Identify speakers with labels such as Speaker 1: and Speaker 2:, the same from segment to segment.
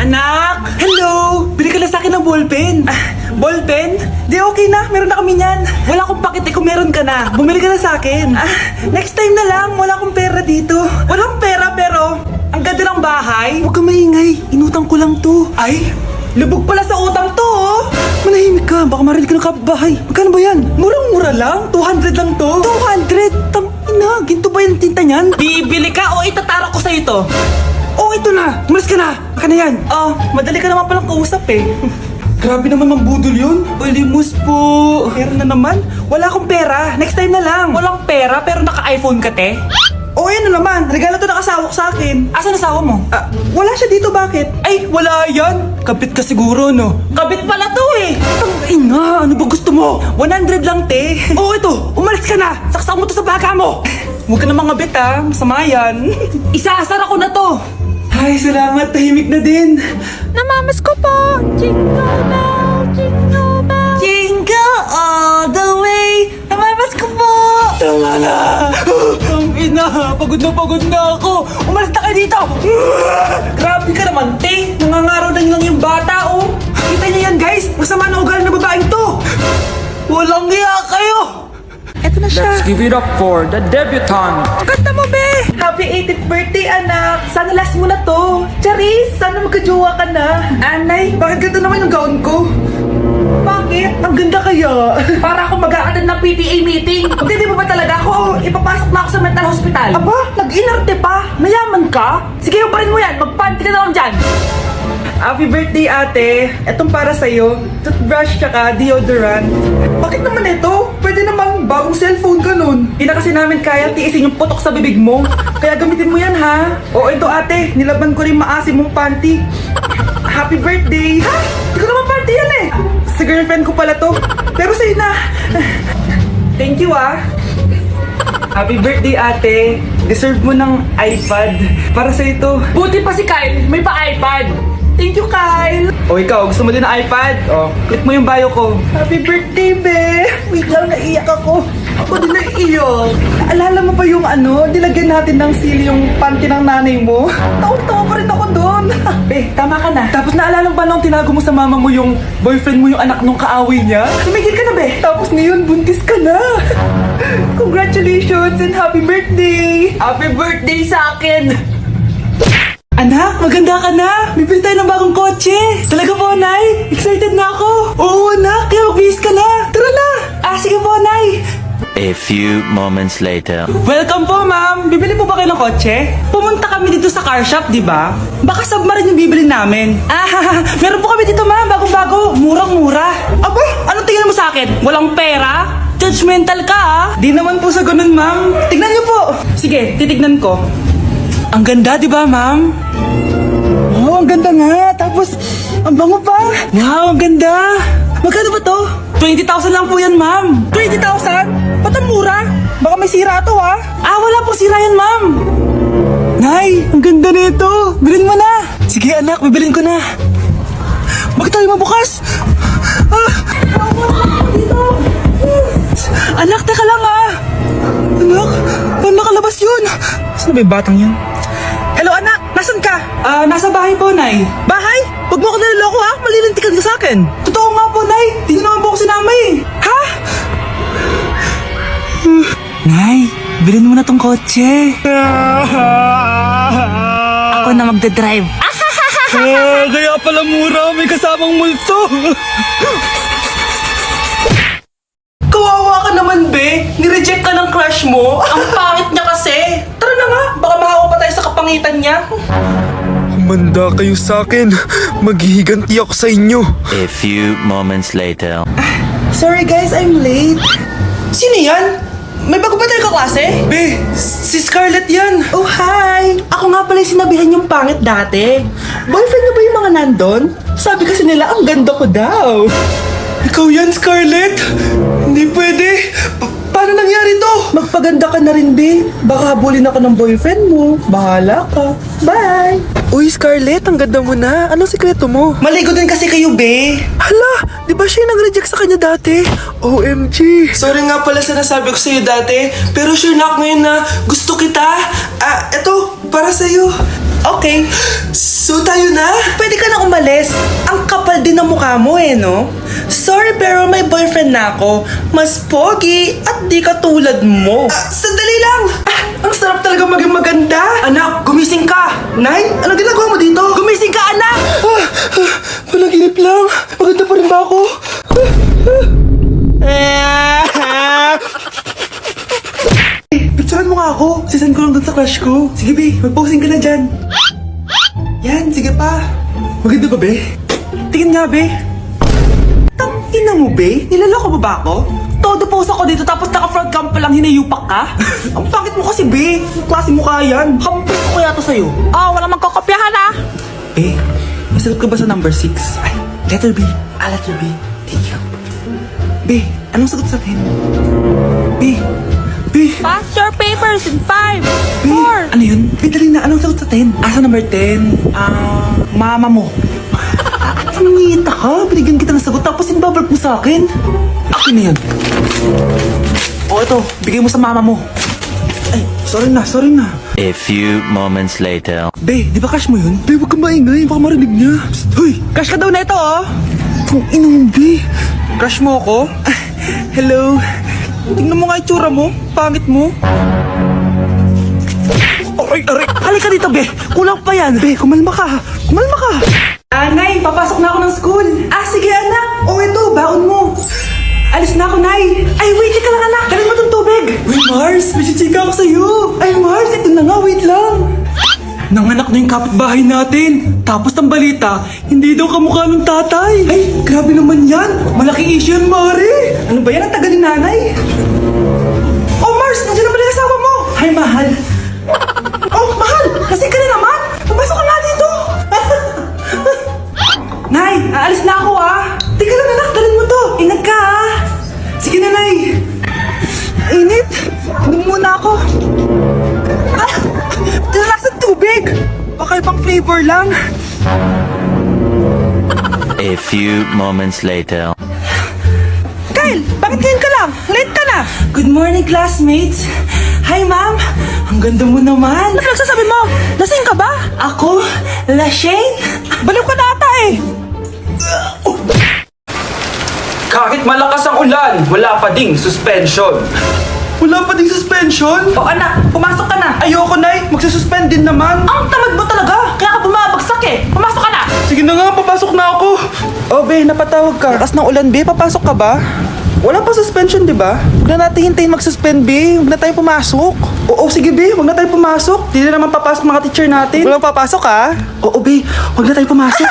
Speaker 1: Anak! Hello! Bili ka na sa akin ng ballpen. Ballpen? Di okay na, meron na kami niyan. Wala akong pakete kung meron ka na. Bumili ka na sa akin. Next time na lang, wala akong pera dito. Walang pera pero ang ganda ng bahay. Huwag kang maingay, inutang ko lang to. Ay, lubog pala sa utang to oh. Manahimik ka, baka marinig ka ng kapitbahay. Magkano ba yan? Murang-mura lang, 200 lang to. 200? Tangina, ginto ba yung tinta niyan? Bibili ka o itatara ko sa ito? Oh, ito na! Umalis ka na! Baka na yan! Madali ka naman palang kausap eh. Grabe naman mang budol yun. Ulimus po. Meron na naman. Wala akong pera. Next time na lang. Walang pera pero naka-iPhone ka, te? Oh, yan na naman. Regalo to ng asawa ko sa akin. Asan asawa mo? Wala siya dito. Bakit? Ay, wala yan. Kabit ka siguro, no? Kabit pala to eh. Tangina, ano ba gusto mo? 100 lang, te. Oh, ito. Umalis ka na. Saksak mo to sa baka mo. Huwag ka na mga bit, ha. Masama yan. Isasara ko na to. Ay, salamat. Tahimik na din.
Speaker 2: Namamas ko po. Jingle bell, jingle bell.
Speaker 1: Jingle all the way. Namamas ko po. Tama na. Ang ina, pagod na ako. Umalis na kayo dito. Grabe ka naman, te. Nangangaraw na lang yung bata, oh. Kita niyo yan, guys. Masama na ugali na babaeng to. Walang iya kayo.
Speaker 2: Eto na siya.
Speaker 3: Let's give it up for the debutante.
Speaker 2: Kanta mo, be.
Speaker 1: Happy 18th birthday, anak. Sana last mo na to. Charis, sana magkajowa ka na. Anay, bakit ganda naman yung gown ko? Bakit? Ang ganda kaya. Para ako mag-a-attend ng PTA meeting. Hindi mo ba talaga ako? Ipapasok na ako sa mental hospital. Aba, nag-inarte pa. Mayaman ka? Sige, uparin mo yan. Magpanty ka na lang dyan. Happy birthday, ate. Etong para sa'yo. Toothbrush tsaka deodorant. Bakit naman ito? Pwede namang bagong cellphone ka nun. Hindi na kasi namin kaya tiisin yung putok sa bibig mo. Kaya gamitin mo yan, ha? O, ito ate. Nilaban ko rin maasim mong panty. Happy birthday! Ha? Hindi ko naman party yan eh! Sa girlfriend ko pala to. Pero sa'yo na. Thank you, ah. Happy birthday, ate. Deserve mo ng iPad. Para sa'yo to. Buti pa si Kyle, may pa-iPad. Thank you, Kyle. O ikaw, gusto mo din ng iPad? O, click mo yung bio ko. Happy birthday, be. Wait lang, naiyak ako. Ako din naiiyak. Alala mo ba yung nilagyan natin ng sili yung panty ng nanay mo? Taon-taon pa rin ako doon. Be, tama ka na. Tapos naalala mo ba nung tinago mo sa mama mo yung boyfriend mo yung anak nung kaaway niya? Tumigil ka na, be. Tapos ngayon, buntis ka na. Congratulations and happy birthday. Happy birthday sa akin. Anak, maganda ka na! Bibili tayo ng bagong kotse! Talaga po, Nay? Excited na ako! Oo, anak! Kaya magbihis ka na! Tara na! Sige po, Nay!
Speaker 4: A few moments later.
Speaker 1: Welcome po, ma'am! Bibili po ba kayo ng kotse? Pumunta kami dito sa car shop, di ba? Baka submarine yung bibili namin. Meron po kami dito, ma'am! Bagong-bago! Murang-mura! Aba! Anong tingin mo sa akin? Walang pera? Judgmental ka, ah! Di naman po sa ganun, ma'am. Tignan niyo po! Sige, titignan ko. Ang ganda, di ba, ma'am? Oh, ang ganda nga. Tapos, ang bango pa. Wow, ang ganda. Magkano ba to? 20,000 lang po yan, ma'am. 20,000? Ba't ang mura? Baka may sira to, ha? Wala pong sira yan, ma'am. Nay, ang ganda nito. Bilhin mo na. Sige, anak, bibilin ko na. Bakit tayo mabukas? Dito. Anak, teka lang, ha? Anak, paano nakalabas yun? Saan ba yung batang yun? Hello, anak! Nasaan ka? Nasa bahay po, Nay. Bahay? Huwag mo ako naliloko, ha? Malilintikan ka sa akin. Totoo nga po, Nay. Hindi naman po ako sinama, eh. Ha? Nay, bilhin mo na tong kotse. Ako na magdadrive. Kaya pala mura. May kasamang multo. Kawawa ka naman, be. Nireject ka ng crush mo. Ang pangit niya kasi. Tara na nga. Baka mahawa pa tayo sa kapangitan niya.
Speaker 5: Manda kayo sa akin. Maghihiganti ako sa inyo.
Speaker 4: A few moments later.
Speaker 1: Sorry guys, I'm late. Sino yan? May bago ba tayo kaklase? Be, si Scarlett yan. Oh, hi. Ako nga pala yung sinabihan yung pangit dati. Boyfriend niyo ba yung mga nandun? Sabi kasi nila, ang ganda ko daw. Ikaw yan, Scarlett? Hindi pwede. Paano nangyari to? Magpaganda ka na rin, be. Baka habulin ako ng boyfriend mo. Bahala ka. Bye.
Speaker 5: Uy, Scarlett, ang ganda mo na. Anong sikreto mo?
Speaker 1: Maligo din kasi kayo, be.
Speaker 5: Hala, di ba siya yung nag-reject sa kanya dati? OMG.
Speaker 1: Sorry nga pala sa nasabi ko sa'yo dati. Pero sure na ako ngayon na gusto kita. Eto, para sa'yo. Okay. So tayo na? Pwede ka na umalis. Ang kapal din ng mukha mo no? Sorry pero may boyfriend na ako. Mas pogi at di katulad mo. Sandali lang! Ang sarap talaga maging maganda. Anak, gumising ka! Nay, ano ginagawa mo dito? Gumising ka, anak! Panaginip lang. Maganda pa rin ba ako? Picturean mo nga ako. Sisend ko lang dun sa crush ko. Sige, be. Mag-posing ka na dyan. Yan, sige pa. Maganda ba, be? Tingin nga, be. Tangina mo, be? Nilaloko mo ba ako? Todo post ako dito tapos naka-front cam pa lang hinayupak ka? Ang pangit mo kasi, be. Ang klase mo kaya yan. Kampis ko kaya to sa'yo.
Speaker 2: Oh, walang magkokopyahan ah.
Speaker 1: Be, nasagot ka ba sa number 6? Ay, letter B. Letter B. Thank you. Be, anong sagot sa akin? B.
Speaker 2: Pass your papers in 5,
Speaker 1: B,
Speaker 2: 4.
Speaker 1: ano yun? Be, dali na. Anong sagot sa 10? Sa number 10? Mama mo. Nangita ka? Binigyan kita ng sagot tapos inbabalik mo sa akin? Akin na yan. O, ito. Bigay mo sa mama mo. Ay, sorry na.
Speaker 4: A few moments later.
Speaker 1: Be, di ba crush mo yun? Be, huwag ka maingay. Baka marinig niya. Psst, hoy! Crush ka daw na ito, oh! Kung ino mo, Be. Crush mo ako? Hello? Tingnan mo nga itsura mo. Pangit mo. Aray! Halika dito, Be. Kulang pa yan. Be, kumalma ka. Nay, papasok na ako ng school. Sige, anak. Ito, baon mo. Alis na ako, Nay. Ay, wait ka lang, anak. Dalhin mo tong tubig. Wait, Mars. May chichika ako sa'yo. Ay, Mars, ito na nga. Wait lang. Nanganak na yung kapitbahay natin. Tapos ng balita, hindi daw kamukha ng tatay. Ay, grabe naman yan. Malaking issue yan, Mari. Ano ba yan? Ang tagal ni nanay. Oh, Mars, nandiyan na pala yung asawa mo. Hi, mahal. Oh, mahal. Kasi ka na naman. Papasok ka nga dito. Nay, aalis na ako Teka lang anak, dalhin mo to. Ingat ka Sige na, Nay. Init. Inom muna ako. Talakas ng tubig. Baka ibang flavor lang.
Speaker 4: A few moments later.
Speaker 1: Kyle, bakit ngayon ka lang? Late ka na. Good morning, classmates. Hi, ma'am. Ang ganda mo naman.
Speaker 2: Ano nagsasabi mo? Lasing ka ba?
Speaker 1: Ako? Lashane?
Speaker 2: Baliw ka na ata eh.
Speaker 3: Kahit malakas ang ulan, wala pa ding suspension.
Speaker 1: Wala pa ding suspension? O anak, pumasok ka na. Ayoko, Nay. Magsususpend din naman.
Speaker 2: Ang tamad mo talaga. Kaya ka bumabagsak eh. Pumasok ka na.
Speaker 1: Sige na nga, papasok na ako. Oh, Be, napatawag ka. Lakas ng ulan, Be. Papasok ka ba? Wala pa suspension, di ba? Huwag na natin hintayin mag-suspend, Be. Huwag na tayo pumasok. Oo, sige, Be. Huwag na tayo pumasok. Di na naman papasok mga teacher natin. Walang papasok, ha? Oo, Be. Huwag na tayo pumasok.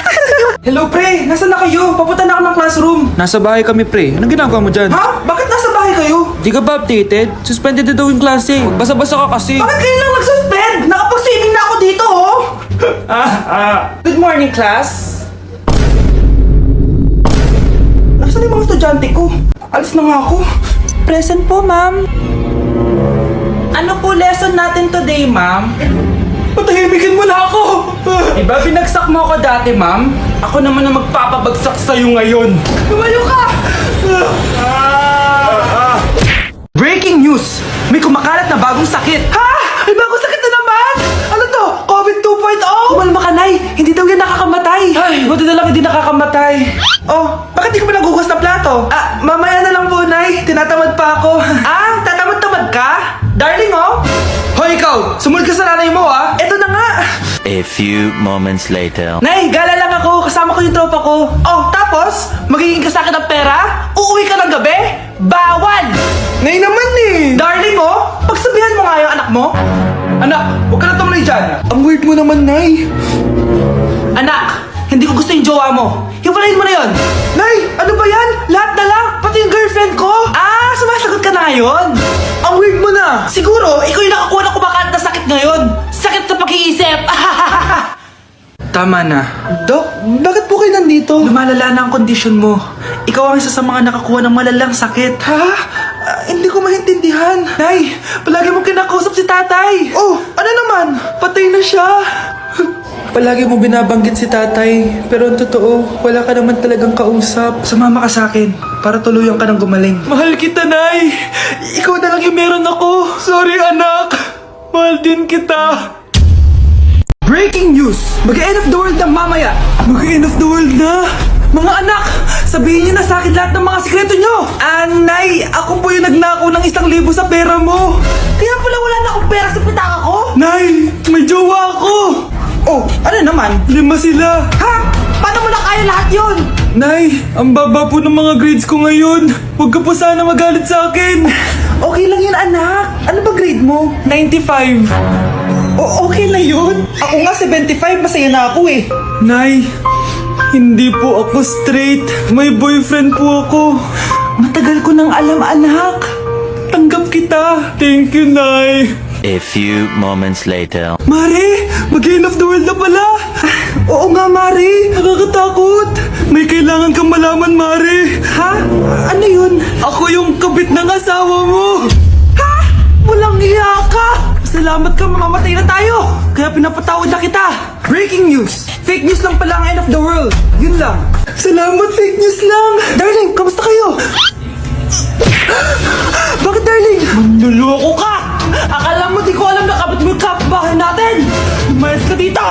Speaker 1: Hello, pre. Nasaan na kayo? Papunta na ako ng classroom.
Speaker 3: Nasa bahay kami, pre. Anong ginagawa mo dyan?
Speaker 1: Ha? Bakit nasa bahay kayo?
Speaker 3: Di ka ba updated? Suspended na daw yung klase. Basa-basa ka kasi.
Speaker 1: Bakit kayo lang nag-suspend? Nakapag-swimming na ako dito, oh! Good morning, class. Nasaan yung mga estudyante ko? Alis na nga ako. Present po, ma'am. Ano po lesson natin today, ma'am? Patahimikin mo na ako! Diba binagsak mo ako dati, ma'am? Ako naman ang magpapabagsak sa'yo ngayon. Lumayo ka! Breaking news! May kumakalat na bagong sakit! Ha? May bagong sakit na naman? Ano to? COVID 2.0? Kumalma ka, Nay! Hindi daw yan nakakamatay! Ay, buti na lang hindi nakakamatay. Oh, bakit di ka pa nagugas ng plato? Mamaya na lang po, Nay. Tinatamad pa ako. Tatamad-tamad ka? Darling, oh! Hoy, ikaw! Sumunod ka sa nanay mo, Eto na nga!
Speaker 4: A few moments later.
Speaker 1: Nay, gala lang ako. Kasama ko yung tropa ko. Oh, tapos? Magiging ka sa akin ng pera? Uuwi ka ng gabi? Bawal! Nay naman eh! Darling, oh! Pagsabihan mo nga yung anak mo. Anak, huwag ka na tumuloy dyan. Ang weird mo naman, Nay. Anak, hindi ko gusto yung jowa mo. Hiwalayin mo na yon. Nay, ano ba yan? Lahat na lang, pati yung girlfriend ko. Sumasagot ka na ngayon. Ang weird mo na. Siguro, ikaw yung nakakuha ng kumakalat na sakit ngayon. Sakit sa pag-iisip. Tama na. Dok, bakit po kayo nandito? Lumalala na ang kondisyon mo. Ikaw ang isa sa mga nakakuha ng malalang sakit. Ha? Hindi ko maintindihan. Nay, palagi mo kinakausap si tatay. Oh, ano naman? Patay na siya. Palagi mo binabanggit si tatay, pero ang totoo, wala ka naman talagang kausap. Sumama ka sa akin, para tuluyan ka ng gumaling. Mahal kita, Nay! Ikaw na lang yung meron ako. Sorry, anak. Mahal din kita. Breaking news! Mag-end of the world na mamaya! Mag-end of the world na? Mga anak, sabihin niyo na sa akin lahat ng mga sikreto niyo! Nay, ako po yung nagnakaw ng 1,000 sa pera mo! Kaya pala wala na akong pera sa pitaka ko? Nay, may jowa ako! Oh, ano naman? 5 sila! Ha? Paano mo na kaya lahat yon? Nay, ang baba po ng mga grades ko ngayon. Huwag ka po sana magalit sa akin. Okay lang yun, anak. Ano ba grade mo? 95. Okay na yun. Ako nga 75, masaya na ako eh. Nay, hindi po ako straight. May boyfriend po ako. Matagal ko nang alam, anak. Tanggap kita. Thank you, Nay.
Speaker 4: A few moments later.
Speaker 1: Mare, mag-end of the world na pala. Oo nga, Mare. Nakakatakot. May kailangan kang malaman, Mare. Ha? Ano yun? Ako yung kabit ng asawa mo. Ha? Walang iya ka. Salamat ka, mamamatay na tayo. Kaya pinapatawad na kita. Breaking news. Fake news lang pala ang end of the world. Yun lang. Salamat, fake news lang. Darling, kamusta kayo? Bakit, darling? Manluloko ka! Akala mo di ko alam na kapit mo yung kapitbahay natin! Umayos ka dito!